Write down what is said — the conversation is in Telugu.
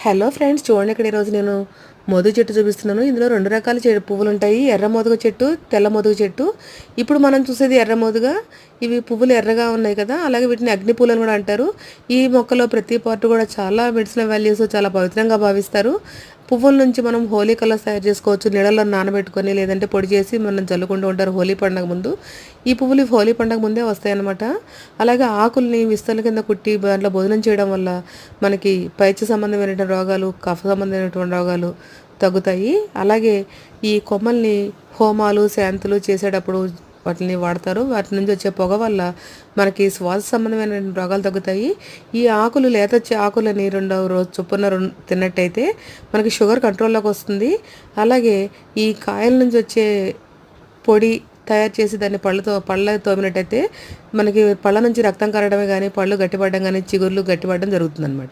హలో ఫ్రెండ్స్, చూడండి ఇక్కడ ఈరోజు నేను మోదుగ చెట్టు చూపిస్తున్నాను. ఇందులో 2 రకాల పువ్వులు ఉంటాయి. ఎర్ర మోదుగ చెట్టు, తెల్ల మోదుగ చెట్టు. ఇప్పుడు మనం చూసేది ఎర్ర మోదుగ. ఇవి పువ్వులు ఎర్రగా ఉన్నాయి కదా, అలాగే వీటిని అగ్ని పూలు అని కూడా అంటారు. ఈ మొక్కలో ప్రతి పార్ట్ కూడా చాలా మెడిసినల్ వాల్యూస్, చాలా పవిత్రంగా భావిస్తారు. పువ్వుల నుంచి మనం హోలీ కలర్స్ తయారు చేసుకోవచ్చు. నీళ్ళలో నానబెట్టుకొని లేదంటే పొడి చేసి మనం చల్లుకుంటూ ఉంటారు హోలీ పండుగ ముందు. ఈ పువ్వులు హోలీ పండుగ ముందే వస్తాయన్నమాట. అలాగే ఆకుల్ని విస్తల కింద కుట్టి దాంట్లో భోజనం చేయడం వల్ల మనకి పైత్య సంబంధమైనటువంటి రోగాలు, కఫ సంబంధమైనటువంటి రోగాలు తగ్గుతాయి. అలాగే ఈ కొమ్మల్ని హోమాలు, శాంతులు చేసేటప్పుడు వాటిని వాడతారు. వాటి నుంచి వచ్చే పొగ వల్ల మనకి శ్వాస సంబంధమైన రోగాలు తగ్గుతాయి. ఈ ఆకులు లేత ఆకులని 2వ రోజు చొప్పున తిన్నట్టయితే మనకి షుగర్ కంట్రోల్లోకి వస్తుంది. అలాగే ఈ కాయల నుంచి వచ్చే పొడి తయారు చేసి దాన్ని పళ్ళ తోమినట్టయితే మనకి పళ్ళ నుంచి రక్తం కారడమే కానీ, పళ్ళు గట్టిపడడం కానీ, చిగుర్లు గట్టిపడడం జరుగుతుందన్నమాట.